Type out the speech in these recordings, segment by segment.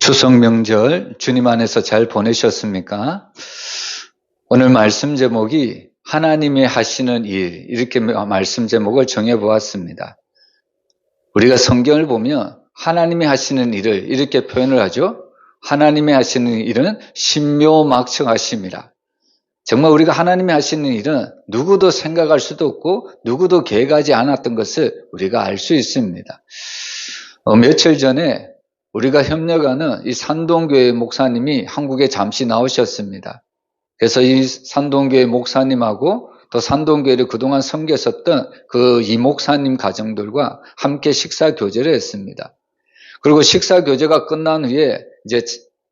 추석 명절 주님 안에서 잘 보내셨습니까? 오늘 말씀 제목이 하나님이 하시는 일, 이렇게 말씀 제목을 정해보았습니다. 우리가 성경을 보면 하나님이 하시는 일을 이렇게 표현을 하죠. 하나님이 하시는 일은 신묘막측하심이라. 정말 우리가 하나님이 하시는 일은 누구도 생각할 수도 없고 누구도 계획하지 않았던 것을 우리가 알 수 있습니다. 며칠 전에 우리가 협력하는 이 산동교회 목사님이 한국에 잠시 나오셨습니다. 그래서 이 산동교회 목사님하고 또 산동교회를 그동안 섬겼었던 그 이 목사님 가정들과 함께 식사 교제를 했습니다. 그리고 식사 교제가 끝난 후에 이제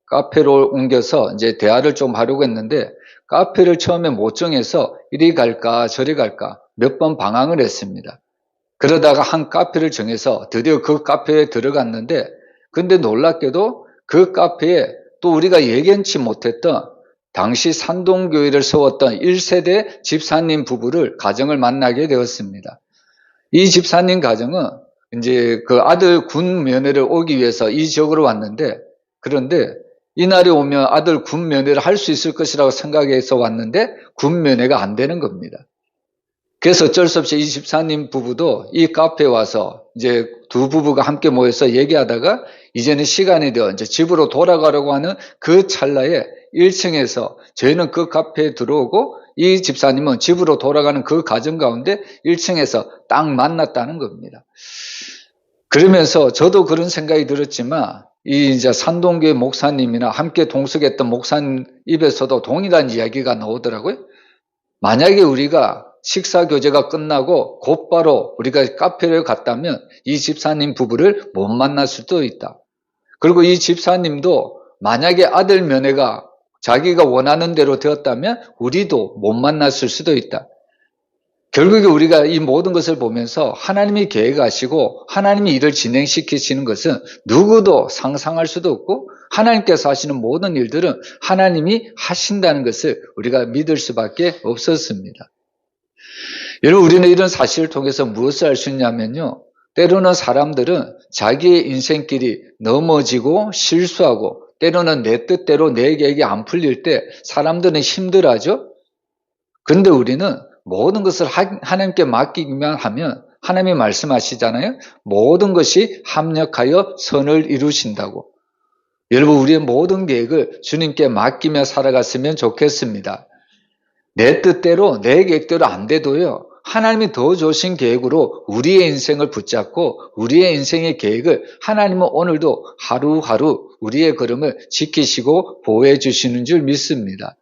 카페로 옮겨서 이제 대화를 좀 하려고 했는데 카페를 처음에 못 정해서 이리 갈까 저리 갈까 몇 번 방황을 했습니다. 그러다가 한 카페를 정해서 드디어 그 카페에 들어갔는데 근데 놀랍게도 그 카페에 또 우리가 예견치 못했던 당시 산동교회를 세웠던 1세대 집사님 부부를 가정을 만나게 되었습니다. 이 집사님 가정은 이제 그 아들 군 면회를 오기 위해서 이 지역으로 왔는데 그런데 이날이 오면 아들 군 면회를 할 수 있을 것이라고 생각해서 왔는데 군 면회가 안 되는 겁니다. 그래서 어쩔 수 없이 이 집사님 부부도 이 카페에 와서 이제 두 부부가 함께 모여서 얘기하다가 이제는 시간이 되어 이제 집으로 돌아가려고 하는 그 찰나에 1층에서 저희는 그 카페에 들어오고 이 집사님은 집으로 돌아가는 그 과정 가운데 1층에서 딱 만났다는 겁니다. 그러면서 저도 그런 생각이 들었지만 이 이제 산동교회 목사님이나 함께 동석했던 목사님 입에서도 동일한 이야기가 나오더라고요. 만약에 우리가 식사 교제가 끝나고 곧바로 우리가 카페를 갔다면 이 집사님 부부를 못 만날 수도 있다. 그리고 이 집사님도 만약에 아들 면회가 자기가 원하는 대로 되었다면 우리도 못 만났을 수도 있다. 결국에 우리가 이 모든 것을 보면서 하나님이 계획하시고 하나님이 일을 진행시키시는 것은 누구도 상상할 수도 없고 하나님께서 하시는 모든 일들은 하나님이 하신다는 것을 우리가 믿을 수밖에 없었습니다. 여러분, 우리는 이런 사실을 통해서 무엇을 알 수 있냐면요. 때로는 사람들은 자기의 인생길이 넘어지고 실수하고 때로는 내 뜻대로 내 계획이 안 풀릴 때 사람들은 힘들어하죠. 그런데 우리는 모든 것을 하나님께 맡기기만 하면 하나님이 말씀하시잖아요. 모든 것이 합력하여 선을 이루신다고. 여러분, 우리의 모든 계획을 주님께 맡기며 살아갔으면 좋겠습니다. 내 뜻대로 내 계획대로 안 돼도요. 하나님이 더 좋으신 계획으로 우리의 인생을 붙잡고 우리의 인생의 계획을 하나님은 오늘도 하루하루 우리의 걸음을 지키시고 보호해 주시는 줄 믿습니다.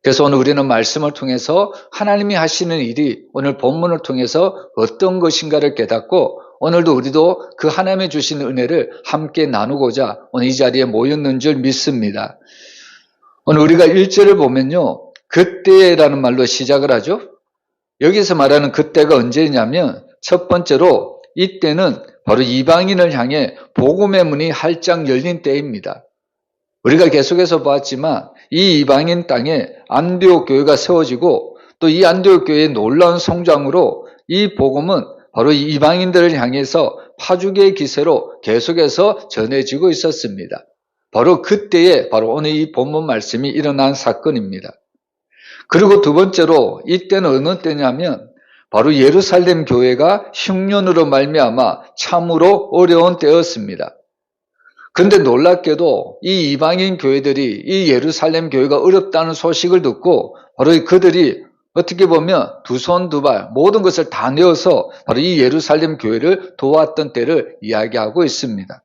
그래서 오늘 우리는 말씀을 통해서 하나님이 하시는 일이 오늘 본문을 통해서 어떤 것인가를 깨닫고 오늘도 우리도 그 하나님이 주신 은혜를 함께 나누고자 오늘 이 자리에 모였는 줄 믿습니다. 오늘 우리가 1절을 보면요. 그때라는 말로 시작을 하죠. 여기서 말하는 그때가 언제냐면 첫 번째로 이때는 바로 이방인을 향해 복음의 문이 활짝 열린 때입니다. 우리가 계속해서 보았지만 이 이방인 땅에 안디옥 교회가 세워지고 또 이 안디옥 교회의 놀라운 성장으로 이 복음은 바로 이 이방인들을 향해서 파죽의 기세로 계속해서 전해지고 있었습니다. 바로 그때에 바로 오늘 이 본문 말씀이 일어난 사건입니다. 그리고 두 번째로 이때는 어느 때냐면 바로 예루살렘 교회가 흉년으로 말미암아 참으로 어려운 때였습니다. 그런데 놀랍게도 이 이방인 교회들이 이 예루살렘 교회가 어렵다는 소식을 듣고 바로 그들이 어떻게 보면 두 손 두 발 모든 것을 다 내어서 바로 이 예루살렘 교회를 도왔던 때를 이야기하고 있습니다.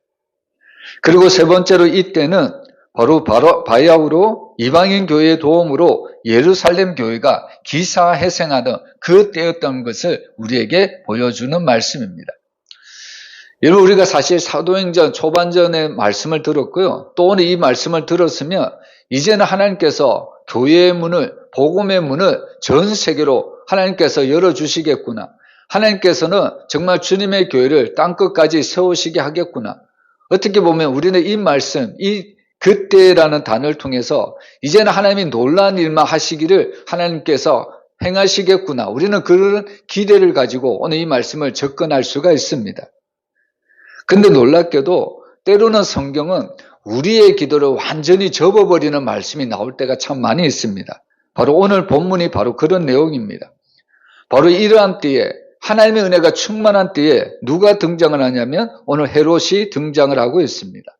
그리고 세 번째로 이때는 바로 바야흐로 이방인 교회의 도움으로 예루살렘 교회가 기사회생하던 그 때였던 것을 우리에게 보여주는 말씀입니다. 여러분, 우리가 사실 사도행전 초반전의 말씀을 들었고요. 또 오늘 이 말씀을 들었으면 이제는 하나님께서 교회의 문을, 복음의 문을 전 세계로 하나님께서 열어주시겠구나. 하나님께서는 정말 주님의 교회를 땅끝까지 세우시게 하겠구나. 어떻게 보면 우리는 이 말씀, 이 그때라는 단어를 통해서 이제는 하나님이 놀라운 일만 하시기를 하나님께서 행하시겠구나. 우리는 그런 기대를 가지고 오늘 이 말씀을 접근할 수가 있습니다. 근데 놀랍게도 때로는 성경은 우리의 기도를 완전히 접어버리는 말씀이 나올 때가 참 많이 있습니다. 바로 오늘 본문이 바로 그런 내용입니다. 바로 이러한 때에 하나님의 은혜가 충만한 때에 누가 등장을 하냐면 오늘 헤롯이 등장을 하고 있습니다.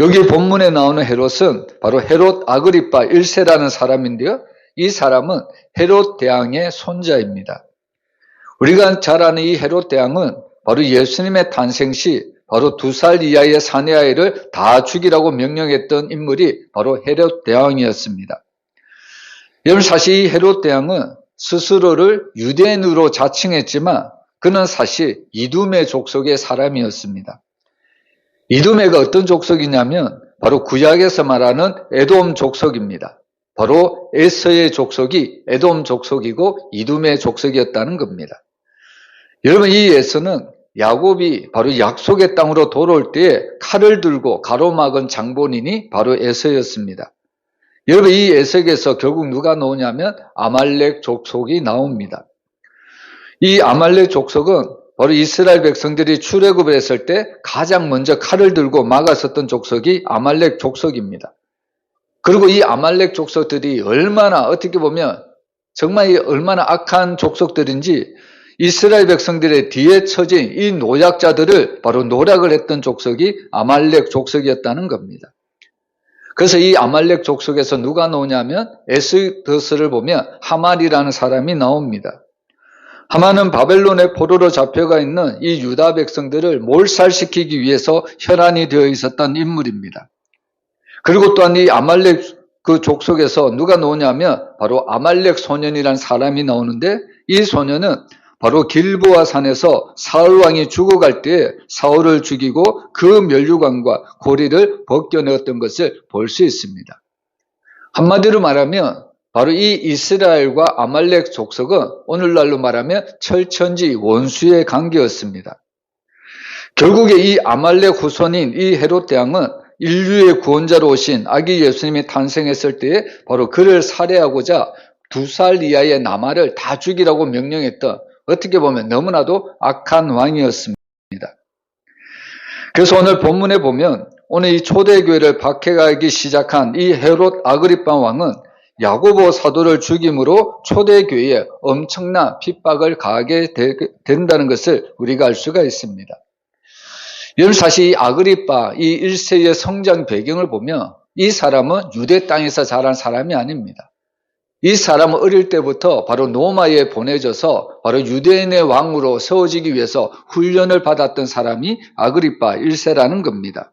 여기 본문에 나오는 헤롯은 바로 헤롯 아그리파 1세라는 사람인데요. 이 사람은 헤롯 대왕의 손자입니다. 우리가 잘 아는 이 헤롯 대왕은 바로 예수님의 탄생 시 바로 2살 이하의 사내아이를 다 죽이라고 명령했던 인물이 바로 헤롯 대왕이었습니다. 여러분, 사실 이 헤롯 대왕은 스스로를 유대인으로 자칭했지만 그는 사실 이두메 족속의 사람이었습니다. 이두메가 어떤 족속이냐면 바로 구약에서 말하는 에돔 족속입니다. 바로 에서의 족속이 에돔 족속이고 이두메 족속이었다는 겁니다. 여러분, 이 에서는 야곱이 바로 약속의 땅으로 돌아올 때에 칼을 들고 가로막은 장본인이 바로 에서였습니다. 여러분, 이 에서에서 결국 누가 나오냐면 아말렉 족속이 나옵니다. 이 아말렉 족속은 바로 이스라엘 백성들이 출애굽을 했을 때 가장 먼저 칼을 들고 막았었던 족속이 아말렉 족속입니다. 그리고 이 아말렉 족속들이 얼마나 어떻게 보면 정말 얼마나 악한 족속들인지 이스라엘 백성들의 뒤에 처진 이 노약자들을 바로 노략을 했던 족속이 아말렉 족속이었다는 겁니다. 그래서 이 아말렉 족속에서 누가 나오냐면 에스더스를 보면 하만이라는 사람이 나옵니다. 하만은 바벨론의 포로로 잡혀가 있는 이 유다 백성들을 몰살시키기 위해서 혈안이 되어 있었던 인물입니다. 그리고 또한 이 아말렉 그 족속에서 누가 나오냐면 바로 아말렉 소년이라는 사람이 나오는데 이 소년은 바로 길보아 산에서 사울 왕이 죽어갈 때 사울을 죽이고 그 면류관과 고리를 벗겨내었던 것을 볼 수 있습니다. 한마디로 말하면 바로 이 이스라엘과 아말렉 족속은 오늘날로 말하면 철천지 원수의 관계였습니다. 결국에 이 아말렉 후손인 이 헤롯 대왕은 인류의 구원자로 오신 아기 예수님이 탄생했을 때에 바로 그를 살해하고자 2살 이하의 남아를 다 죽이라고 명령했던 어떻게 보면 너무나도 악한 왕이었습니다. 그래서 오늘 본문에 보면 오늘 이 초대교회를 박해가기 시작한 이 헤롯 아그리파 왕은 야고보 사도를 죽임으로 초대교회에 엄청난 핍박을 가하게 된다는 것을 우리가 알 수가 있습니다. 여러분, 사실 이 아그리파 이 1세의 성장 배경을 보면 이 사람은 유대 땅에서 자란 사람이 아닙니다. 이 사람은 어릴 때부터 바로 로마에 보내져서 바로 유대인의 왕으로 세워지기 위해서 훈련을 받았던 사람이 아그리파 1세라는 겁니다.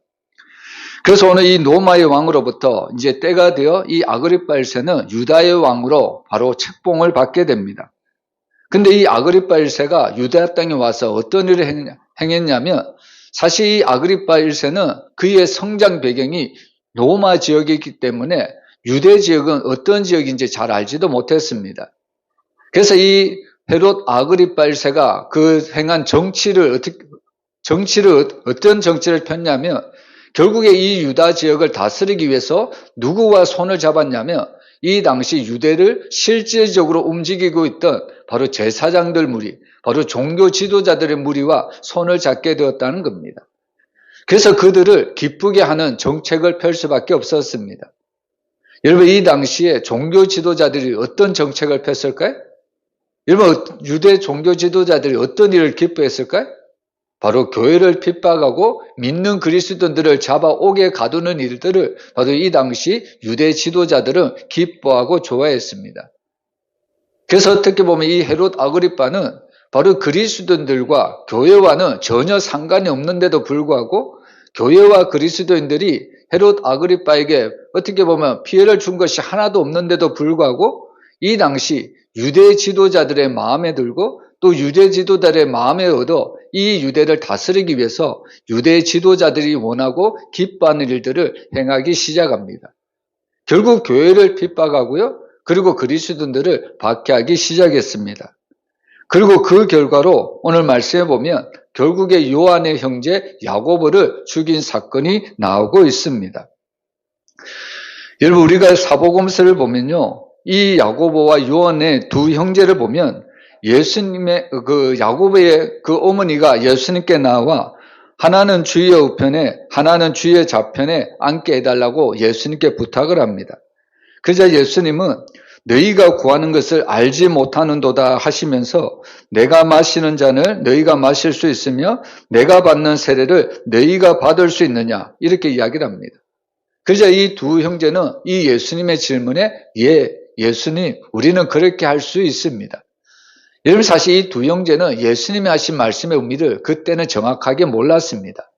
그래서 오늘 이 로마의 왕으로부터 이제 때가 되어 이 아그리파 1세는 유다의 왕으로 바로 책봉을 받게 됩니다. 근데 이 아그리파 1세가 유다 땅에 와서 어떤 일을 행했냐면 사실 이 아그리파 1세는 그의 성장 배경이 로마 지역이기 때문에 유대 지역은 어떤 지역인지 잘 알지도 못했습니다. 그래서 이 헤롯 아그리파 1세가 그 행한 정치를 어떤 정치를 폈냐면 결국에 이 유다 지역을 다스리기 위해서 누구와 손을 잡았냐면 이 당시 유대를 실질적으로 움직이고 있던 바로 제사장들 무리, 바로 종교 지도자들의 무리와 손을 잡게 되었다는 겁니다. 그래서 그들을 기쁘게 하는 정책을 펼 수밖에 없었습니다. 여러분, 이 당시에 종교 지도자들이 어떤 정책을 폈을까요? 여러분, 유대 종교 지도자들이 어떤 일을 기뻐했을까요? 바로 교회를 핍박하고 믿는 그리스도인들을 잡아오게 가두는 일들을 바로 이 당시 유대 지도자들은 기뻐하고 좋아했습니다. 그래서 어떻게 보면 이 헤롯 아그리파는 바로 그리스도인들과 교회와는 전혀 상관이 없는데도 불구하고 교회와 그리스도인들이 헤롯 아그리파에게 어떻게 보면 피해를 준 것이 하나도 없는데도 불구하고 이 당시 유대 지도자들의 마음에 들고 또 유대 지도자들의 마음에 얻어 이 유대를 다스리기 위해서 유대 지도자들이 원하고 기뻐하는 일들을 행하기 시작합니다. 결국 교회를 핍박하고요. 그리고 그리스도인들을 박해하기 시작했습니다. 그리고 그 결과로 오늘 말씀해 보면 결국에 요한의 형제 야고보를 죽인 사건이 나오고 있습니다. 여러분, 우리가 사복음서를 보면요. 이 야고보와 요한의 두 형제를 보면 예수님의 야고보의 그 어머니가 예수님께 나와 하나는 주의 우편에 하나는 주의 좌편에 앉게 해달라고 예수님께 부탁을 합니다. 그러자 예수님은 너희가 구하는 것을 알지 못하는도다 하시면서 내가 마시는 잔을 너희가 마실 수 있으며 내가 받는 세례를 너희가 받을 수 있느냐 이렇게 이야기를 합니다. 그러자 이 두 형제는 이 예수님의 질문에 예수님 우리는 그렇게 할 수 있습니다. 여러분 사실 이 두 형제는 예수님이 하신 말씀의 의미를 그때는 정확하게 몰랐습니다.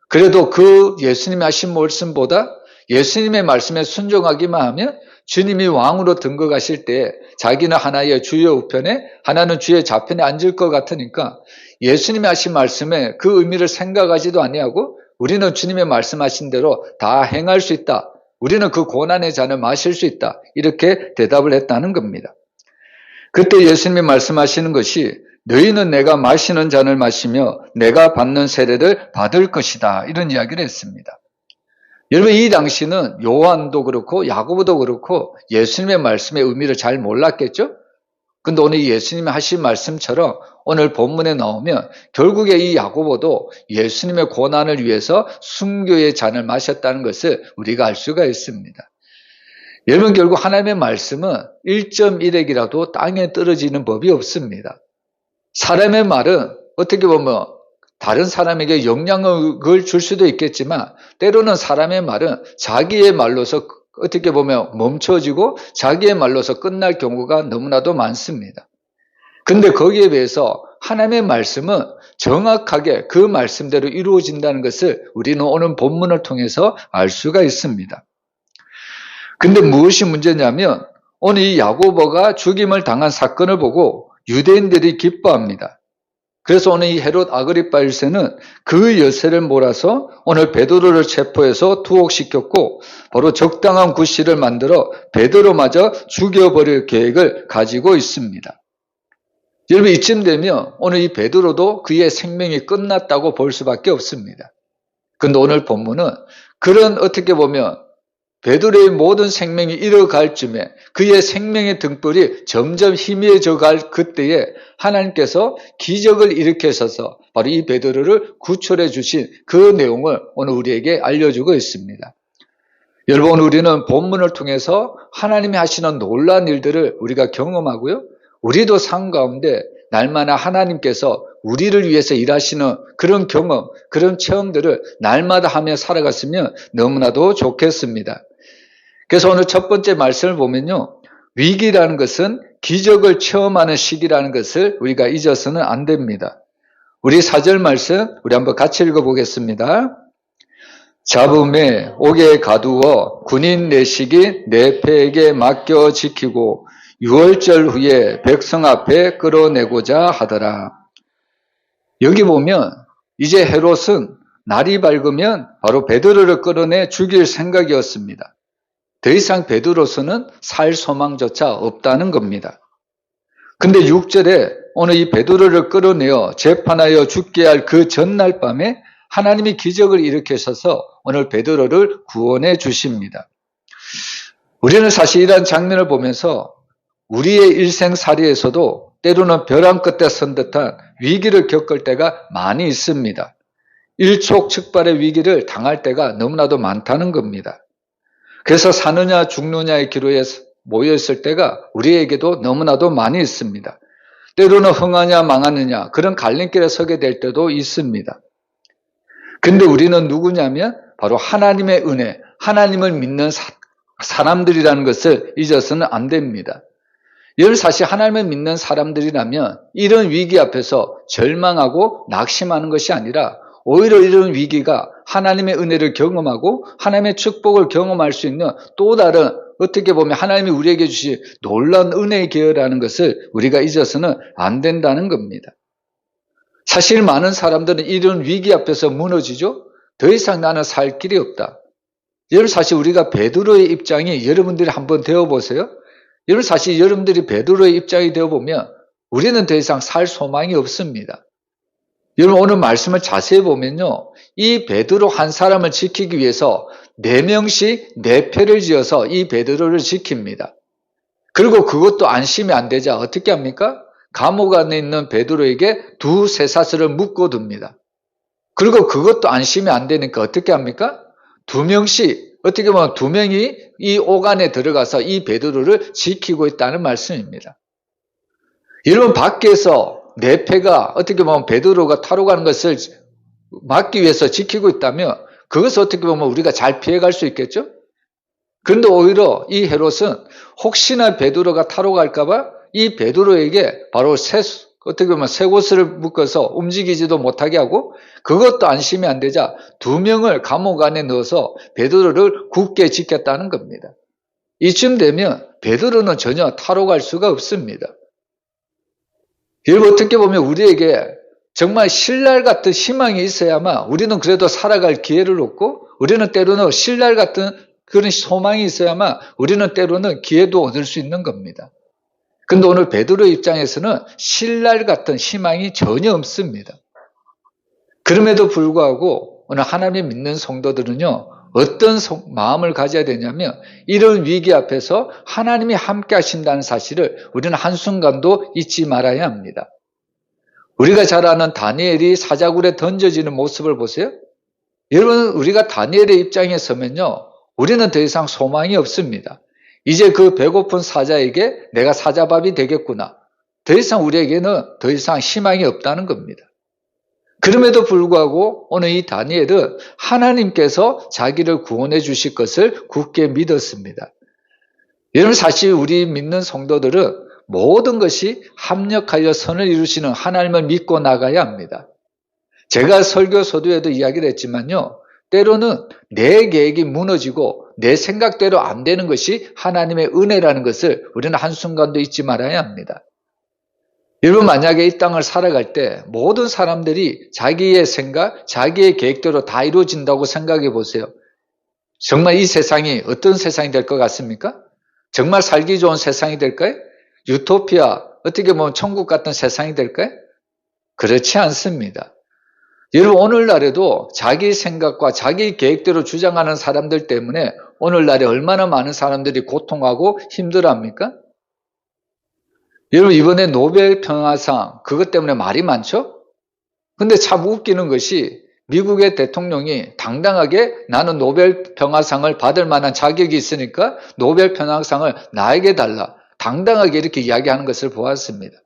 그래도 그 예수님이 하신 말씀보다 예수님의 말씀에 순종하기만 하면 주님이 왕으로 등극하실 때 자기는 하나의 주의 우편에 하나는 주의 좌편에 앉을 것 같으니까 예수님이 하신 말씀에 그 의미를 생각하지도 아니하고 우리는 주님의 말씀하신 대로 다 행할 수 있다. 우리는 그 고난의 잔을 마실 수 있다. 이렇게 대답을 했다는 겁니다. 그때 예수님이 말씀하시는 것이 너희는 내가 마시는 잔을 마시며 내가 받는 세례를 받을 것이다. 이런 이야기를 했습니다. 여러분 이 당시는 요한도 그렇고 야고보도 그렇고 예수님의 말씀의 의미를 잘 몰랐겠죠? 근데 오늘 예수님이 하신 말씀처럼 오늘 본문에 나오면 결국에 이 야고보도 예수님의 고난을 위해서 순교의 잔을 마셨다는 것을 우리가 알 수가 있습니다. 여러분 결국 하나님의 말씀은 1.1핵이라도 땅에 떨어지는 법이 없습니다. 사람의 말은 어떻게 보면 다른 사람에게 영향을 줄 수도 있겠지만 때로는 사람의 말은 자기의 말로서 어떻게 보면 멈춰지고 자기의 말로서 끝날 경우가 너무나도 많습니다. 근데 거기에 비해서 하나님의 말씀은 정확하게 그 말씀대로 이루어진다는 것을 우리는 오늘 본문을 통해서 알 수가 있습니다. 근데 무엇이 문제냐면 오늘 이 야고보가 죽임을 당한 사건을 보고 유대인들이 기뻐합니다. 그래서 오늘 이 헤롯 아그리파 1세는 그 여세를 몰아서 오늘 베드로를 체포해서 투옥시켰고 바로 적당한 구실을 만들어 베드로마저 죽여버릴 계획을 가지고 있습니다. 여러분 이쯤 되면 오늘 이 베드로도 그의 생명이 끝났다고 볼 수밖에 없습니다. 그런데 오늘 본문은 그런 어떻게 보면 베드로의 모든 생명이 잃어갈 쯤에 그의 생명의 등불이 점점 희미해져 갈 그때에 하나님께서 기적을 일으켜서 바로 이 베드로를 구출해 주신 그 내용을 오늘 우리에게 알려주고 있습니다. 여러분 우리는 본문을 통해서 하나님이 하시는 놀라운 일들을 우리가 경험하고요. 우리도 삶 가운데 날마다 하나님께서 우리를 위해서 일하시는 그런 경험, 그런 체험들을 날마다 하며 살아갔으면 너무나도 좋겠습니다. 그래서 오늘 첫 번째 말씀을 보면요. 위기라는 것은 기적을 체험하는 시기라는 것을 우리가 잊어서는 안 됩니다. 우리 4절 말씀 우리 한번 같이 읽어보겠습니다. 잡음에 옥에 가두어 군인 내식이 내 패에게 맡겨 지키고 6월절 후에 백성 앞에 끌어내고자 하더라. 여기 보면 이제 헤롯은 날이 밝으면 바로 베드로를 끌어내 죽일 생각이었습니다. 더 이상 베드로서는 살 소망조차 없다는 겁니다. 근데 6절에 오늘 이 베드로를 끌어내어 재판하여 죽게 할 그 전날 밤에 하나님이 기적을 일으키셔서 오늘 베드로를 구원해 주십니다. 우리는 사실 이런 장면을 보면서 우리의 일생살이에서도 때로는 벼랑 끝에 선 듯한 위기를 겪을 때가 많이 있습니다. 일촉즉발의 위기를 당할 때가 너무나도 많다는 겁니다. 그래서 사느냐 죽느냐의 기로에 모여있을 때가 우리에게도 너무나도 많이 있습니다. 때로는 흥하냐 망하느냐 그런 갈림길에 서게 될 때도 있습니다. 근데 우리는 누구냐면 바로 하나님의 은혜, 하나님을 믿는 사람들이라는 것을 잊어서는 안 됩니다. 여러분 사실 하나님을 믿는 사람들이라면 이런 위기 앞에서 절망하고 낙심하는 것이 아니라 오히려 이런 위기가 하나님의 은혜를 경험하고 하나님의 축복을 경험할 수 있는 또 다른 어떻게 보면 하나님이 우리에게 주신 놀라운 은혜의 기회라는 것을 우리가 잊어서는 안 된다는 겁니다. 사실 많은 사람들은 이런 위기 앞에서 무너지죠. 더 이상 나는 살 길이 없다. 여러분 사실 우리가 베드로의 입장이 여러분들이 한번 되어보세요. 여러분 사실 여러분들이 베드로의 입장이 되어보면 우리는 더 이상 살 소망이 없습니다. 여러분 오늘 말씀을 자세히 보면요. 이 베드로 한 사람을 지키기 위해서 4명씩 4패를 지어서 이 베드로를 지킵니다. 그리고 그것도 안심이 안 되자 어떻게 합니까? 감옥 안에 있는 베드로에게 2 쇠사슬을 묶어둡니다. 그리고 그것도 안심이 안 되니까 어떻게 합니까? 2명씩, 어떻게 보면 2명이 이 오간에 들어가서 이 베드로를 지키고 있다는 말씀입니다. 여러분, 밖에서 내 패가 어떻게 보면 베드로가 타러 가는 것을 막기 위해서 지키고 있다면 그것을 어떻게 보면 우리가 잘 피해갈 수 있겠죠? 그런데 오히려 이 헤롯은 혹시나 베드로가 타러 갈까봐 이 베드로에게 바로 어떻게 보면 쇠고스를 묶어서 움직이지도 못하게 하고, 그것도 안심이 안 되자 2명을 감옥 안에 넣어서 베드로를 굳게 지켰다는 겁니다. 이쯤 되면 베드로는 전혀 타러 갈 수가 없습니다. 여러분, 어떻게 보면 우리에게 정말 신랄 같은 희망이 있어야만 우리는 그래도 살아갈 기회를 얻고, 우리는 때로는 신랄 같은 그런 소망이 있어야만 우리는 때로는 기회도 얻을 수 있는 겁니다. 근데 오늘 베드로 입장에서는 신랄 같은 희망이 전혀 없습니다. 그럼에도 불구하고 오늘 하나님 믿는 성도들은요, 어떤 마음을 가져야 되냐면, 이런 위기 앞에서 하나님이 함께 하신다는 사실을 우리는 한순간도 잊지 말아야 합니다. 우리가 잘 아는 다니엘이 사자굴에 던져지는 모습을 보세요. 여러분, 우리가 다니엘의 입장에 서면요, 우리는 더 이상 소망이 없습니다. 이제 그 배고픈 사자에게 내가 사자밥이 되겠구나. 더 이상 우리에게는 더 이상 희망이 없다는 겁니다. 그럼에도 불구하고 오늘 이 다니엘은 하나님께서 자기를 구원해 주실 것을 굳게 믿었습니다. 여러분, 사실 우리 믿는 성도들은 모든 것이 합력하여 선을 이루시는 하나님을 믿고 나가야 합니다. 제가 설교 서두에도 이야기를 했지만요, 때로는 내 계획이 무너지고 내 생각대로 안 되는 것이 하나님의 은혜라는 것을 우리는 한순간도 잊지 말아야 합니다. 여러분, 만약에 이 땅을 살아갈 때 모든 사람들이 자기의 생각, 자기의 계획대로 다 이루어진다고 생각해 보세요. 정말 이 세상이 어떤 세상이 될 것 같습니까? 정말 살기 좋은 세상이 될까요? 유토피아, 어떻게 보면 천국 같은 세상이 될까요? 그렇지 않습니다. 여러분, 오늘날에도 자기 생각과 자기 계획대로 주장하는 사람들 때문에 오늘날에 얼마나 많은 사람들이 고통하고 힘들어합니까? 여러분, 이번에 노벨 평화상, 그것 때문에 말이 많죠? 근데 참 웃기는 것이 미국의 대통령이 당당하게 나는 노벨 평화상을 받을 만한 자격이 있으니까 노벨 평화상을 나에게 달라, 당당하게 이렇게 이야기하는 것을 보았습니다.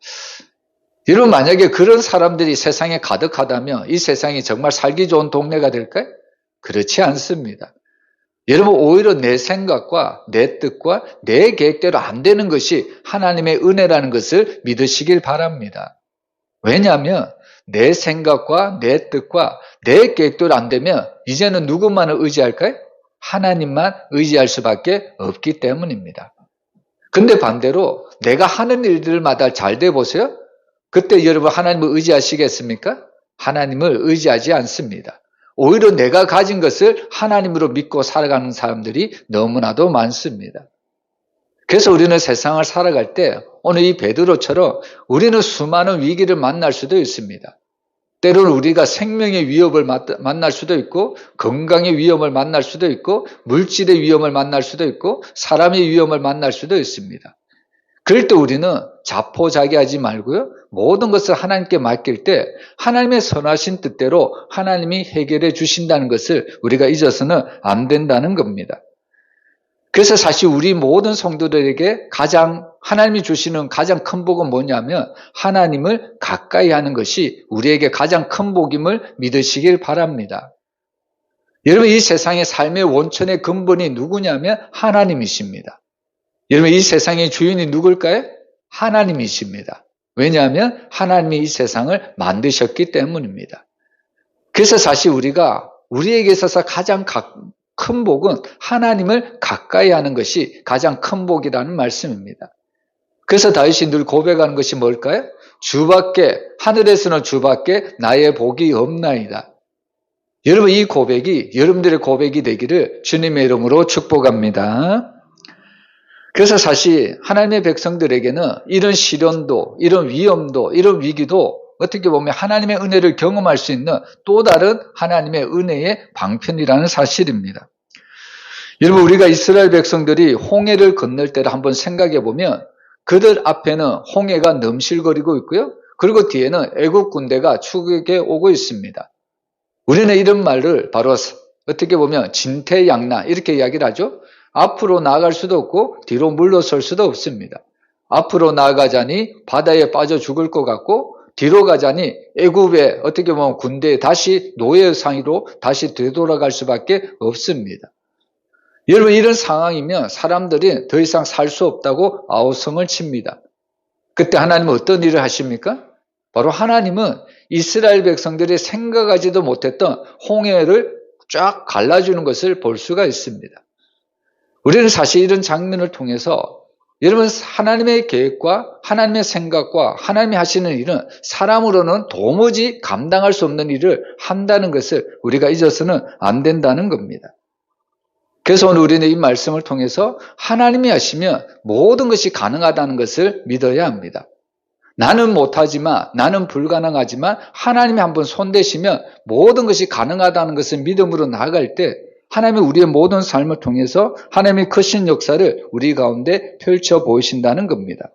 여러분, 만약에 그런 사람들이 세상에 가득하다면 이 세상이 정말 살기 좋은 동네가 될까요? 그렇지 않습니다. 여러분, 오히려 내 생각과 내 뜻과 내 계획대로 안 되는 것이 하나님의 은혜라는 것을 믿으시길 바랍니다. 왜냐하면 내 생각과 내 뜻과 내 계획대로 안 되면 이제는 누구만을 의지할까요? 하나님만 의지할 수밖에 없기 때문입니다. 근데 반대로 내가 하는 일들마다 잘 돼 보세요. 그때 여러분, 하나님을 의지하시겠습니까? 하나님을 의지하지 않습니다. 오히려 내가 가진 것을 하나님으로 믿고 살아가는 사람들이 너무나도 많습니다. 그래서 우리는 세상을 살아갈 때 오늘 이 베드로처럼 우리는 수많은 위기를 만날 수도 있습니다. 때로는 우리가 생명의 위협을 만날 수도 있고, 건강의 위험을 만날 수도 있고, 물질의 위험을 만날 수도 있고, 사람의 위험을 만날 수도 있습니다. 그럴 때 우리는 자포자기하지 말고요, 모든 것을 하나님께 맡길 때 하나님의 선하신 뜻대로 하나님이 해결해 주신다는 것을 우리가 잊어서는 안 된다는 겁니다. 그래서 사실 우리 모든 성도들에게 가장 하나님이 주시는 가장 큰 복은 뭐냐면 하나님을 가까이 하는 것이 우리에게 가장 큰 복임을 믿으시길 바랍니다. 여러분, 이 세상의 삶의 원천의 근본이 누구냐면 하나님이십니다. 여러분, 이 세상의 주인이 누굴까요? 하나님이십니다. 왜냐하면 하나님이 이 세상을 만드셨기 때문입니다. 그래서 사실 우리에게 있어서 가장 큰 복은 하나님을 가까이 하는 것이 가장 큰 복이라는 말씀입니다. 그래서 다윗이 늘 고백하는 것이 뭘까요? 주밖에, 하늘에서는 주밖에 나의 복이 없나이다. 여러분, 이 고백이 여러분들의 고백이 되기를 주님의 이름으로 축복합니다. 그래서 사실 하나님의 백성들에게는 이런 시련도, 이런 위험도, 이런 위기도 어떻게 보면 하나님의 은혜를 경험할 수 있는 또 다른 하나님의 은혜의 방편이라는 사실입니다. 여러분, 우리가 이스라엘 백성들이 홍해를 건널 때를 한번 생각해 보면 그들 앞에는 홍해가 넘실거리고 있고요. 그리고 뒤에는 애국 군대가 추격해 오고 있습니다. 우리는 이런 말을 바로 어떻게 보면 진퇴양난 이렇게 이야기를 하죠. 앞으로 나아갈 수도 없고 뒤로 물러설 수도 없습니다. 앞으로 나아가자니 바다에 빠져 죽을 것 같고 뒤로 가자니 애굽의 어떻게 보면 군대에 다시 노예 상의로 다시 되돌아갈 수밖에 없습니다. 여러분 이런 상황이면 사람들이 더 이상 살 수 없다고 아우성을 칩니다. 그때 하나님은 어떤 일을 하십니까? 바로 하나님은 이스라엘 백성들이 생각하지도 못했던 홍해를 쫙 갈라주는 것을 볼 수가 있습니다. 우리는 사실 이런 장면을 통해서 여러분 하나님의 계획과 하나님의 생각과 하나님이 하시는 일은 사람으로는 도무지 감당할 수 없는 일을 한다는 것을 우리가 잊어서는 안 된다는 겁니다. 그래서 오늘 우리는 이 말씀을 통해서 하나님이 하시면 모든 것이 가능하다는 것을 믿어야 합니다. 나는 못하지만 나는 불가능하지만 하나님이 한번 손대시면 모든 것이 가능하다는 것을 믿음으로 나아갈 때 하나님이 우리의 모든 삶을 통해서 하나님의 크신 역사를 우리 가운데 펼쳐 보이신다는 겁니다.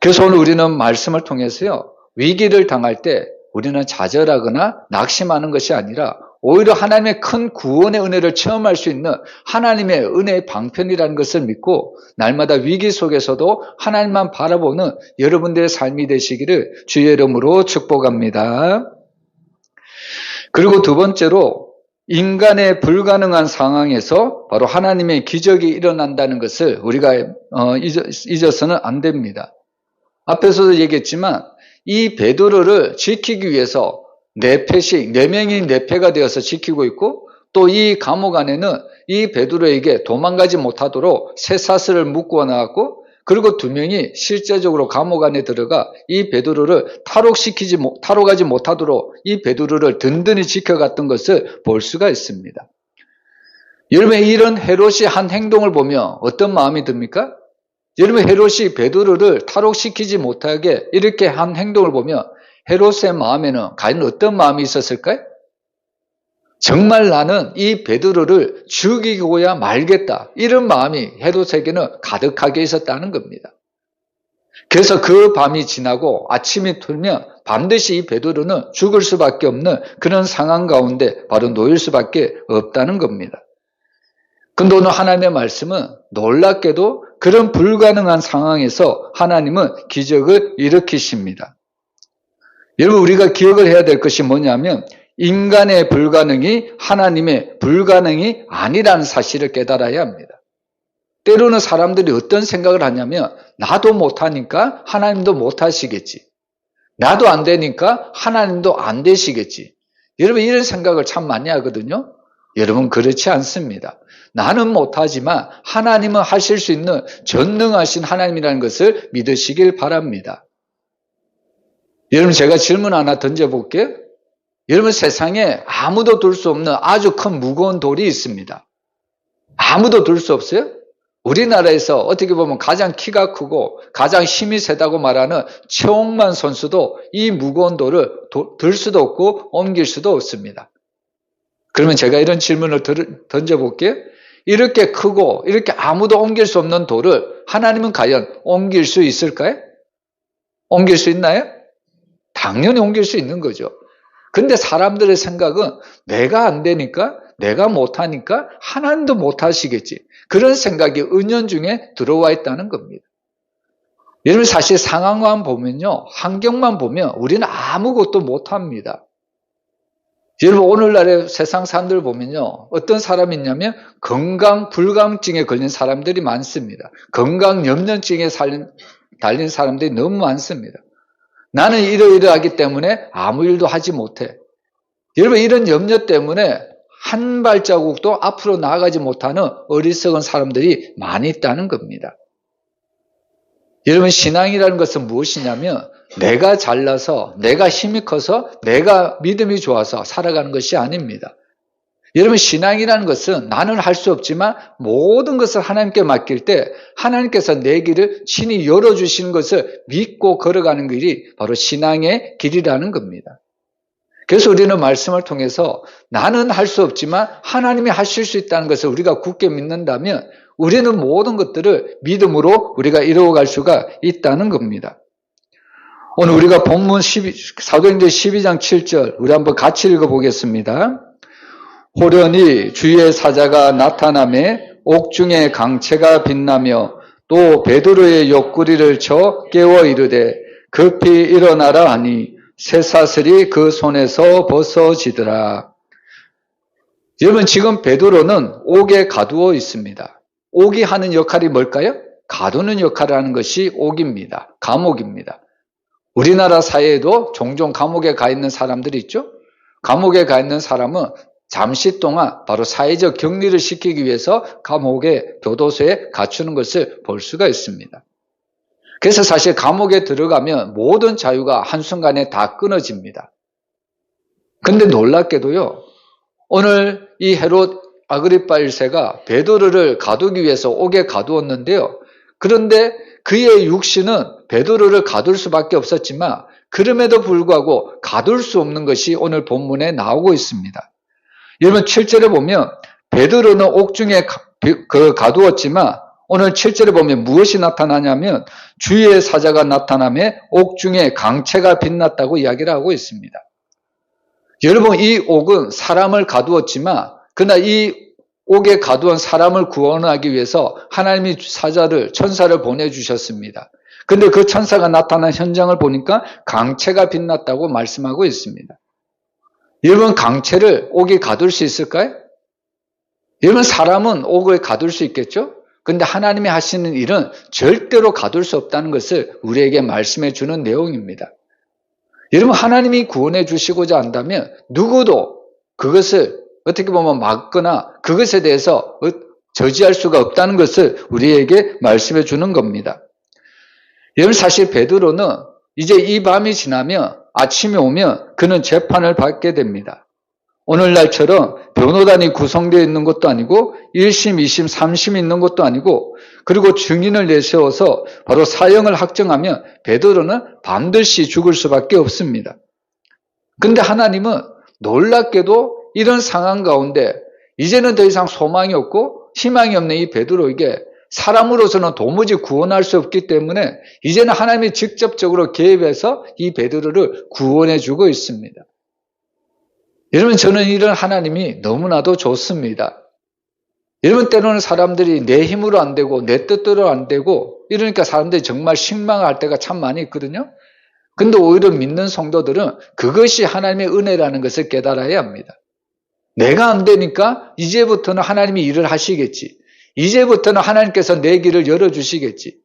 그래서 오늘 우리는 말씀을 통해서요, 위기를 당할 때 우리는 좌절하거나 낙심하는 것이 아니라 오히려 하나님의 큰 구원의 은혜를 체험할 수 있는 하나님의 은혜의 방편이라는 것을 믿고 날마다 위기 속에서도 하나님만 바라보는 여러분들의 삶이 되시기를 주의 이름으로 축복합니다. 그리고 두 번째로 인간의 불가능한 상황에서 바로 하나님의 기적이 일어난다는 것을 우리가 잊어서는 안 됩니다. 앞에서도 얘기했지만 이 베드로를 지키기 위해서 네 명이 네 패가 되어서 지키고 있고 또 이 감옥 안에는 이 베드로에게 도망가지 못하도록 쇠사슬을 묶어 놨고 그리고 두 명이 실제적으로 감옥 안에 들어가 이 베드로를 탈옥하지 못하도록 이 베드로를 든든히 지켜갔던 것을 볼 수가 있습니다. 여러분 이런 헤롯이 한 행동을 보면 어떤 마음이 듭니까? 여러분 헤롯이 베드로를 탈옥시키지 못하게 이렇게 한 행동을 보면 헤롯의 마음에는 과연 어떤 마음이 있었을까요? 정말 나는 이 베드로를 죽이고야 말겠다. 이런 마음이 헤롯에게는 가득하게 있었다는 겁니다. 그래서 그 밤이 지나고 아침이 틀면 반드시 이 베드로는 죽을 수밖에 없는 그런 상황 가운데 바로 놓일 수밖에 없다는 겁니다. 근데 오늘 하나님의 말씀은 놀랍게도 그런 불가능한 상황에서 하나님은 기적을 일으키십니다. 여러분 우리가 기억을 해야 될 것이 뭐냐면 인간의 불가능이 하나님의 불가능이 아니라는 사실을 깨달아야 합니다. 때로는 사람들이 어떤 생각을 하냐면 나도 못하니까 하나님도 못하시겠지. 나도 안 되니까 하나님도 안 되시겠지. 여러분 이런 생각을 참 많이 하거든요. 여러분 그렇지 않습니다. 나는 못하지만 하나님은 하실 수 있는 전능하신 하나님이라는 것을 믿으시길 바랍니다. 여러분 제가 질문 하나 던져볼게요. 여러분 세상에 아무도 들 수 없는 아주 큰 무거운 돌이 있습니다. 아무도 들 수 없어요? 우리나라에서 어떻게 보면 가장 키가 크고 가장 힘이 세다고 말하는 최홍만 선수도 이 무거운 돌을 들 수도 없고 옮길 수도 없습니다. 그러면 제가 이런 질문을 던져볼게요. 이렇게 크고 이렇게 아무도 옮길 수 없는 돌을 하나님은 과연 옮길 수 있을까요? 옮길 수 있나요? 당연히 옮길 수 있는 거죠. 근데 사람들의 생각은 내가 안 되니까 내가 못하니까 하나님도 못하시겠지. 그런 생각이 은연중에 들어와 있다는 겁니다. 여러분 사실 상황만 보면요. 환경만 보면 우리는 아무것도 못합니다. 여러분 오늘날의 세상 사람들 보면요. 어떤 사람이 있냐면 건강 불감증에 걸린 사람들이 많습니다. 건강 염려증에 달린 사람들이 너무 많습니다. 나는 이러이러하기 때문에 아무 일도 하지 못해. 여러분 이런 염려 때문에 한 발자국도 앞으로 나아가지 못하는 어리석은 사람들이 많이 있다는 겁니다. 여러분 신앙이라는 것은 무엇이냐면 내가 잘나서 내가 힘이 커서 내가 믿음이 좋아서 살아가는 것이 아닙니다. 여러분 신앙이라는 것은 나는 할 수 없지만 모든 것을 하나님께 맡길 때 하나님께서 내 길을 친히 열어주시는 것을 믿고 걸어가는 길이 바로 신앙의 길이라는 겁니다. 그래서 우리는 말씀을 통해서 나는 할 수 없지만 하나님이 하실 수 있다는 것을 우리가 굳게 믿는다면 우리는 모든 것들을 믿음으로 우리가 이루어갈 수가 있다는 겁니다. 오늘 우리가 본문 사도행전 12장 7절 우리 한번 같이 읽어보겠습니다. 호련히 주의 사자가 나타나매 옥중에 강채가 빛나며 또 베드로의 옆구리를 쳐 깨워 이르되 급히 일어나라 하니 쇠사슬이 그 손에서 벗어지더라. 여러분, 지금 베드로는 옥에 가두어 있습니다. 옥이 하는 역할이 뭘까요? 가두는 역할을 하는 것이 옥입니다. 감옥입니다. 우리나라 사회에도 종종 감옥에 가 있는 사람들이 있죠? 감옥에 가 있는 사람은 잠시 동안 바로 사회적 격리를 시키기 위해서 감옥의 교도소에 갇히는 것을 볼 수가 있습니다. 그래서 사실 감옥에 들어가면 모든 자유가 한순간에 다 끊어집니다. 근데 놀랍게도요, 오늘 이 헤롯 아그리파 1세가 베드로를 가두기 위해서 옥에 가두었는데요. 그런데 그의 육신은 베드로를 가둘 수밖에 없었지만 그럼에도 불구하고 가둘 수 없는 것이 오늘 본문에 나오고 있습니다. 여러분, 7절에 보면 베드로는 옥중에 가두었지만 오늘 7절에 보면 무엇이 나타나냐면 주의 사자가 나타나며 옥중에 강채가 빛났다고 이야기를 하고 있습니다. 여러분, 이 옥은 사람을 가두었지만 그러나 이 옥에 가두은 사람을 구원하기 위해서 하나님이 사자를, 천사를 보내주셨습니다. 근데 그 천사가 나타난 현장을 보니까 강채가 빛났다고 말씀하고 있습니다. 여러분, 강채를 옥에 가둘 수 있을까요? 여러분, 사람은 옥을 가둘 수 있겠죠? 근데 하나님이 하시는 일은 절대로 가둘 수 없다는 것을 우리에게 말씀해 주는 내용입니다. 여러분, 하나님이 구원해 주시고자 한다면 누구도 그것을 어떻게 보면 막거나 그것에 대해서 저지할 수가 없다는 것을 우리에게 말씀해 주는 겁니다. 여러분, 사실 베드로는 이제 이 밤이 지나면 아침이 오면 그는 재판을 받게 됩니다. 오늘날처럼 변호단이 구성되어 있는 것도 아니고 1심, 2심, 3심이 있는 것도 아니고 그리고 증인을 내세워서 바로 사형을 확정하면 베드로는 반드시 죽을 수밖에 없습니다. 그런데 하나님은 놀랍게도 이런 상황 가운데 이제는 더 이상 소망이 없고 희망이 없는 이 베드로에게 사람으로서는 도무지 구원할 수 없기 때문에 이제는 하나님이 직접적으로 개입해서 이 베드로를 구원해 주고 있습니다. 여러분, 저는 이런 하나님이 너무나도 좋습니다. 여러분, 때로는 사람들이 내 힘으로 안 되고 내 뜻대로 안 되고 이러니까 사람들이 정말 실망할 때가 참 많이 있거든요. 근데 오히려 믿는 성도들은 그것이 하나님의 은혜라는 것을 깨달아야 합니다. 내가 안 되니까 이제부터는 하나님이 일을 하시겠지. 이제부터는 하나님께서 내 길을 열어주시겠지.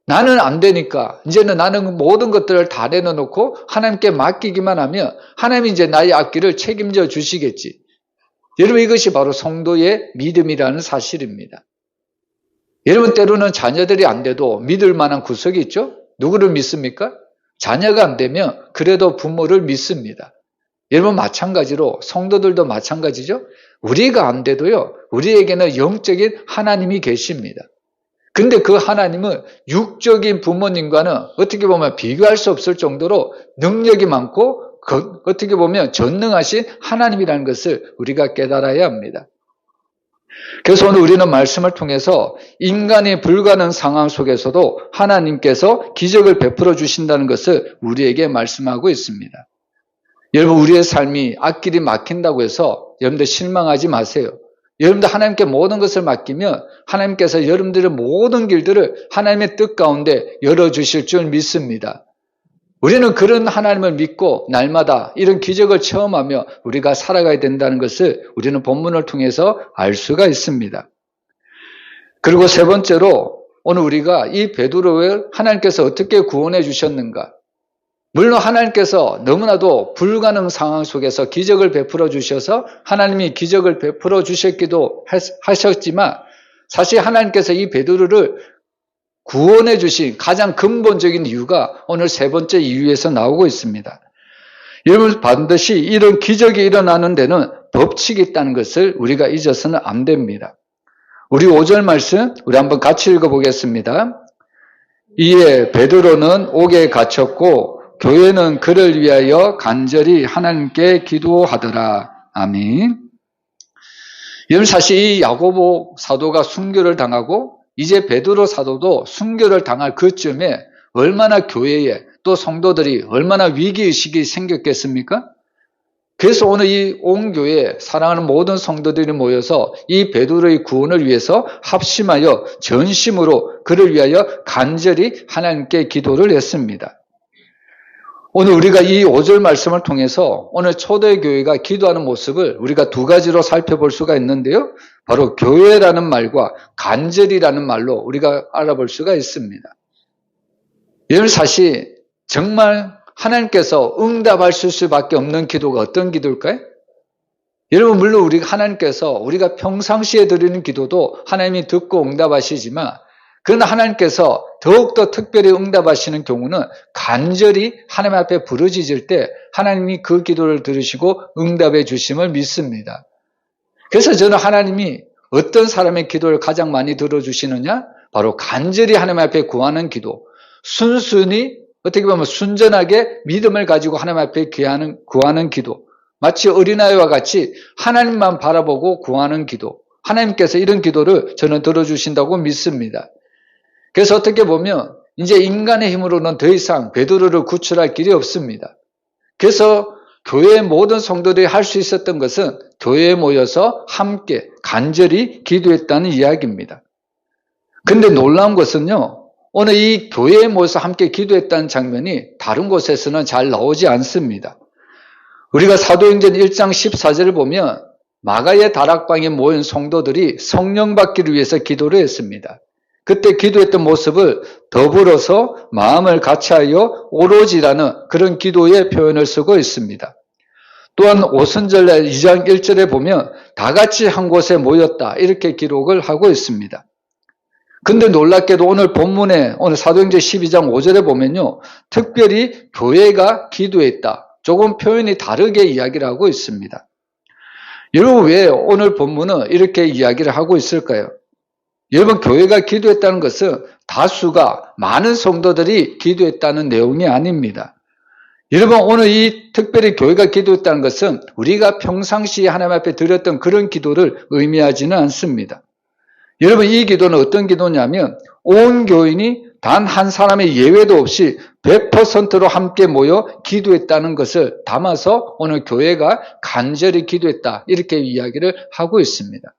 나는 안 되니까 이제는 나는 모든 것들을 다 내려놓고 하나님께 맡기기만 하면 하나님이 이제 나의 앞길을 책임져 주시겠지. 여러분, 이것이 바로 성도의 믿음이라는 사실입니다. 여러분, 때로는 자녀들이 안 돼도 믿을 만한 구석이 있죠? 누구를 믿습니까? 자녀가 안 되면 그래도 부모를 믿습니다. 여러분, 마찬가지로 성도들도 마찬가지죠. 우리가 안 돼도요, 우리에게는 영적인 하나님이 계십니다. 근데 그 하나님은 육적인 부모님과는 어떻게 보면 비교할 수 없을 정도로 능력이 많고 어떻게 보면 전능하신 하나님이라는 것을 우리가 깨달아야 합니다. 그래서 오늘 우리는 말씀을 통해서 인간이 불가능한 상황 속에서도 하나님께서 기적을 베풀어 주신다는 것을 우리에게 말씀하고 있습니다. 여러분, 우리의 삶이 앞길이 막힌다고 해서 여러분들 실망하지 마세요. 여러분들 하나님께 모든 것을 맡기면 하나님께서 여러분들의 모든 길들을 하나님의 뜻 가운데 열어주실 줄 믿습니다. 우리는 그런 하나님을 믿고 날마다 이런 기적을 체험하며 우리가 살아가야 된다는 것을 우리는 본문을 통해서 알 수가 있습니다. 그리고 세 번째로 오늘 우리가 이 베드로를 하나님께서 어떻게 구원해 주셨는가? 물론 하나님께서 너무나도 불가능 상황 속에서 기적을 베풀어 주셔서 하나님이 기적을 베풀어 주셨기도 하셨지만 사실 하나님께서 이 베드로를 구원해 주신 가장 근본적인 이유가 오늘 세 번째 이유에서 나오고 있습니다. 여러분, 반드시 이런 기적이 일어나는 데는 법칙이 있다는 것을 우리가 잊어서는 안 됩니다. 우리 5절 말씀 우리 한번 같이 읽어보겠습니다. 이에 베드로는 옥에 갇혔고 교회는 그를 위하여 간절히 하나님께 기도하더라. 아멘. 여러분, 사실 이 야고보 사도가 순교를 당하고 이제 베드로 사도도 순교를 당할 그쯤에 얼마나 교회에 또 성도들이 얼마나 위기의식이 생겼겠습니까? 그래서 오늘 이 온 교회 사랑하는 모든 성도들이 모여서 이 베드로의 구원을 위해서 합심하여 전심으로 그를 위하여 간절히 하나님께 기도를 했습니다. 오늘 우리가 이 5절 말씀을 통해서 오늘 초대교회가 기도하는 모습을 우리가 두 가지로 살펴볼 수가 있는데요. 바로 교회라는 말과 간절이라는 말로 우리가 알아볼 수가 있습니다. 여러분, 사실 정말 하나님께서 응답하실 수밖에 없는 기도가 어떤 기도일까요? 여러분, 물론 하나님께서 우리가 평상시에 드리는 기도도 하나님이 듣고 응답하시지만, 그러나 하나님께서 더욱더 특별히 응답하시는 경우는 간절히 하나님 앞에 부르짖을 때 하나님이 그 기도를 들으시고 응답해 주심을 믿습니다. 그래서 저는 하나님이 어떤 사람의 기도를 가장 많이 들어주시느냐? 바로 간절히 하나님 앞에 구하는 기도, 순순히 어떻게 보면 순전하게 믿음을 가지고 하나님 앞에 구하는 기도, 마치 어린아이와 같이 하나님만 바라보고 구하는 기도, 하나님께서 이런 기도를 저는 들어주신다고 믿습니다. 그래서 어떻게 보면 이제 인간의 힘으로는 더 이상 베드로를 구출할 길이 없습니다. 그래서 교회의 모든 성도들이 할 수 있었던 것은 교회에 모여서 함께 간절히 기도했다는 이야기입니다. 근데 놀라운 것은요, 오늘 이 교회에 모여서 함께 기도했다는 장면이 다른 곳에서는 잘 나오지 않습니다. 우리가 사도행전 1장 14절을 보면 마가의 다락방에 모인 성도들이 성령 받기를 위해서 기도를 했습니다. 그때 기도했던 모습을 더불어서 마음을 같이하여 오로지라는 그런 기도의 표현을 쓰고 있습니다. 또한 오순절날 2장 1절에 보면 다 같이 한 곳에 모였다 이렇게 기록을 하고 있습니다. 근데 놀랍게도 오늘 본문에 오늘 사도행전 12장 5절에 보면요, 특별히 교회가 기도했다. 조금 표현이 다르게 이야기를 하고 있습니다. 여러분, 왜 오늘 본문은 이렇게 이야기를 하고 있을까요? 여러분, 교회가 기도했다는 것은 다수가 많은 성도들이 기도했다는 내용이 아닙니다. 여러분, 오늘 이 특별히 교회가 기도했다는 것은 우리가 평상시에 하나님 앞에 드렸던 그런 기도를 의미하지는 않습니다. 여러분, 이 기도는 어떤 기도냐면 온 교인이 단 한 사람의 예외도 없이 100%로 함께 모여 기도했다는 것을 담아서 오늘 교회가 간절히 기도했다 이렇게 이야기를 하고 있습니다.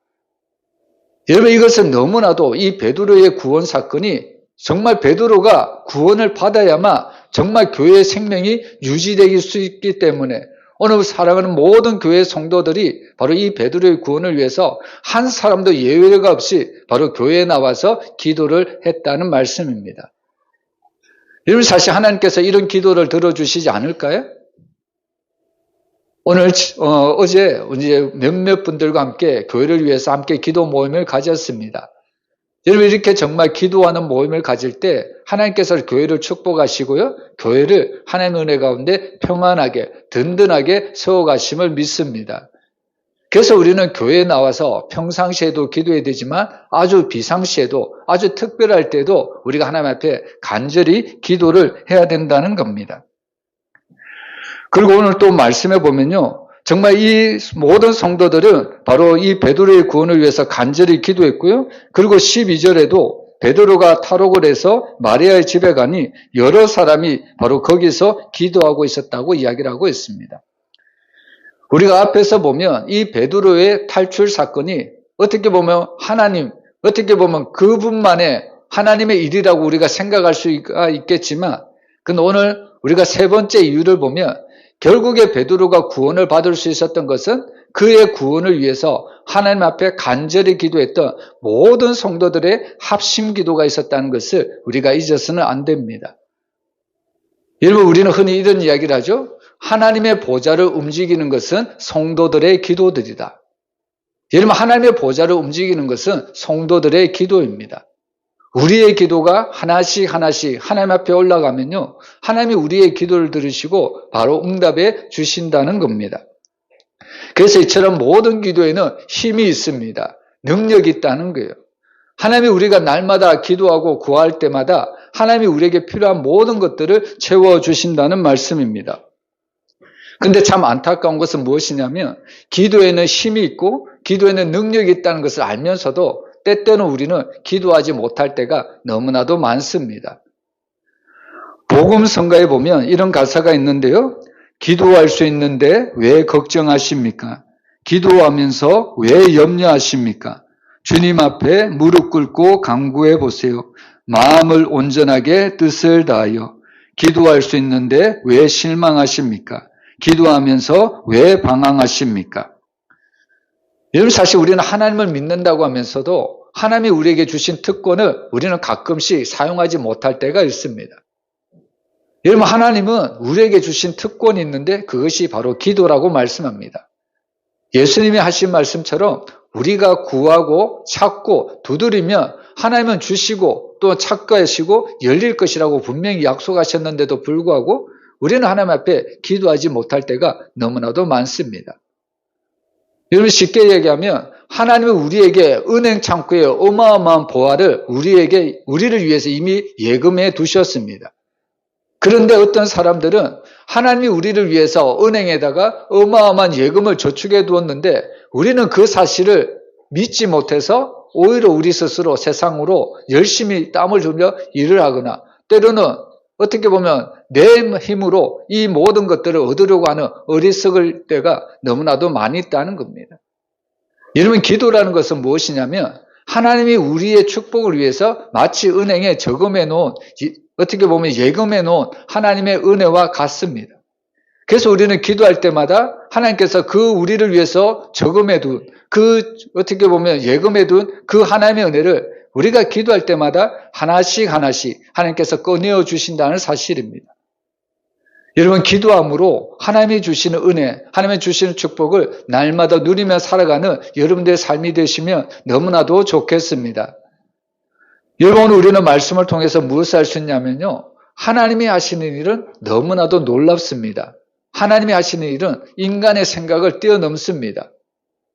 여러분, 이것은 너무나도 이 베드로의 구원 사건이 정말 베드로가 구원을 받아야만 정말 교회의 생명이 유지될 수 있기 때문에 오늘 사랑하는 모든 교회 성도들이 바로 이 베드로의 구원을 위해서 한 사람도 예외가 없이 바로 교회에 나와서 기도를 했다는 말씀입니다. 여러분, 사실 하나님께서 이런 기도를 들어주시지 않을까요? 오늘 어제 이제 몇몇 분들과 함께 교회를 위해서 함께 기도 모임을 가졌습니다. 여러분, 이렇게 정말 기도하는 모임을 가질 때 하나님께서 교회를 축복하시고요, 교회를 하나님의 은혜 가운데 평안하게 든든하게 세워가심을 믿습니다. 그래서 우리는 교회에 나와서 평상시에도 기도해야 되지만 아주 비상시에도 아주 특별할 때도 우리가 하나님 앞에 간절히 기도를 해야 된다는 겁니다. 그리고 오늘 또 말씀해 보면요, 정말 이 모든 성도들은 바로 이 베드로의 구원을 위해서 간절히 기도했고요. 그리고 12절에도 베드로가 탈옥을 해서 마리아의 집에 가니 여러 사람이 바로 거기서 기도하고 있었다고 이야기를 하고 있습니다. 우리가 앞에서 보면 이 베드로의 탈출 사건이 어떻게 보면 어떻게 보면 그분만의 하나님의 일이라고 우리가 생각할 수가 있겠지만, 근데 오늘 우리가 세 번째 이유를 보면 결국에 베드로가 구원을 받을 수 있었던 것은 그의 구원을 위해서 하나님 앞에 간절히 기도했던 모든 성도들의 합심 기도가 있었다는 것을 우리가 잊어서는 안 됩니다. 여러분, 우리는 흔히 이런 이야기를 하죠. 하나님의 보좌를 움직이는 것은 성도들의 기도들이다. 여러분, 하나님의 보좌를 움직이는 것은 성도들의 기도입니다. 우리의 기도가 하나씩 하나님 앞에 올라가면요, 하나님이 우리의 기도를 들으시고 바로 응답해 주신다는 겁니다. 그래서 이처럼 모든 기도에는 힘이 있습니다. 능력이 있다는 거예요. 하나님이 우리가 날마다 기도하고 구할 때마다 하나님이 우리에게 필요한 모든 것들을 채워주신다는 말씀입니다. 근데 참 안타까운 것은 무엇이냐면 기도에는 힘이 있고 기도에는 능력이 있다는 것을 알면서도 때때는 우리는 기도하지 못할 때가 너무나도 많습니다. 복음성가에 보면 이런 가사가 있는데요. 기도할 수 있는데 왜 걱정하십니까? 기도하면서 왜 염려하십니까? 주님 앞에 무릎 꿇고 간구해 보세요. 마음을 온전하게 뜻을 다하여 기도할 수 있는데 왜 실망하십니까? 기도하면서 왜 방황하십니까? 여러분, 사실 우리는 하나님을 믿는다고 하면서도 하나님이 우리에게 주신 특권을 우리는 가끔씩 사용하지 못할 때가 있습니다. 여러분, 하나님은 우리에게 주신 특권이 있는데 그것이 바로 기도라고 말씀합니다. 예수님이 하신 말씀처럼 우리가 구하고 찾고 두드리면 하나님은 주시고 또 찾으시고 열릴 것이라고 분명히 약속하셨는데도 불구하고 우리는 하나님 앞에 기도하지 못할 때가 너무나도 많습니다. 여러분, 쉽게 얘기하면 하나님은 우리에게 은행 창고에 어마어마한 보화를 우리를 위해서 이미 예금해 두셨습니다. 그런데 어떤 사람들은 하나님이 우리를 위해서 은행에다가 어마어마한 예금을 저축해 두었는데 우리는 그 사실을 믿지 못해서 오히려 우리 스스로 세상으로 열심히 땀을 흘려 일을 하거나 때로는 어떻게 보면 내 힘으로 이 모든 것들을 얻으려고 하는 어리석을 때가 너무나도 많이 있다는 겁니다. 여러분, 기도라는 것은 무엇이냐면 하나님이 우리의 축복을 위해서 마치 은행에 저금해 놓은, 어떻게 보면 예금해 놓은 하나님의 은혜와 같습니다. 그래서 우리는 기도할 때마다 하나님께서 그 우리를 위해서 저금해 둔, 어떻게 보면 예금해 둔 그 하나님의 은혜를 우리가 기도할 때마다 하나씩 하나님께서 꺼내어 주신다는 사실입니다. 여러분, 기도함으로 하나님이 주시는 은혜, 하나님이 주시는 축복을 날마다 누리며 살아가는 여러분들의 삶이 되시면 너무나도 좋겠습니다. 여러분, 오늘 우리는 말씀을 통해서 무엇을 할 수 있냐면요. 하나님이 하시는 일은 너무나도 놀랍습니다. 하나님이 하시는 일은 인간의 생각을 뛰어넘습니다.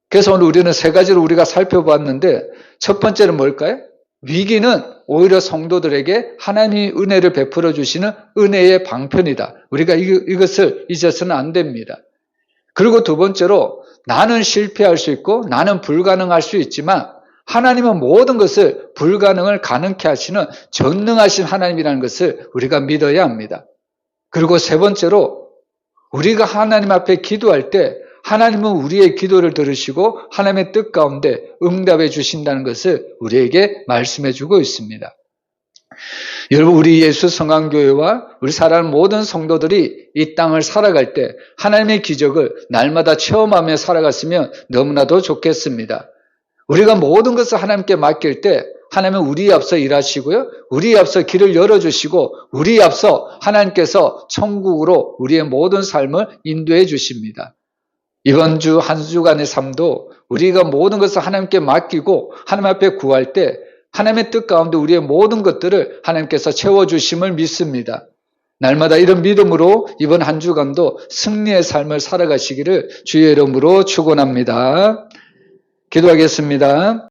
그래서 오늘 우리는 세 가지로 우리가 살펴봤는데 첫 번째는 뭘까요? 위기는 오히려 성도들에게 하나님이 은혜를 베풀어 주시는 은혜의 방편이다. 우리가 이것을 잊어서는 안 됩니다. 그리고 두 번째로 나는 실패할 수 있고 나는 불가능할 수 있지만 하나님은 모든 것을 불가능을 가능케 하시는 전능하신 하나님이라는 것을 우리가 믿어야 합니다. 그리고 세 번째로 우리가 하나님 앞에 기도할 때 하나님은 우리의 기도를 들으시고 하나님의 뜻 가운데 응답해 주신다는 것을 우리에게 말씀해 주고 있습니다. 여러분, 우리 예수 성안교회와 우리 사랑하는 모든 성도들이 이 땅을 살아갈 때 하나님의 기적을 날마다 체험하며 살아갔으면 너무나도 좋겠습니다. 우리가 모든 것을 하나님께 맡길 때 하나님은 우리 앞서 일하시고요. 우리 앞서 길을 열어주시고 우리 앞서 하나님께서 천국으로 우리의 모든 삶을 인도해 주십니다. 이번 주 한 주간의 삶도 우리가 모든 것을 하나님께 맡기고 하나님 앞에 구할 때 하나님의 뜻 가운데 우리의 모든 것들을 하나님께서 채워주심을 믿습니다. 날마다 이런 믿음으로 이번 한 주간도 승리의 삶을 살아가시기를 주의 이름으로 축원합니다. 기도하겠습니다.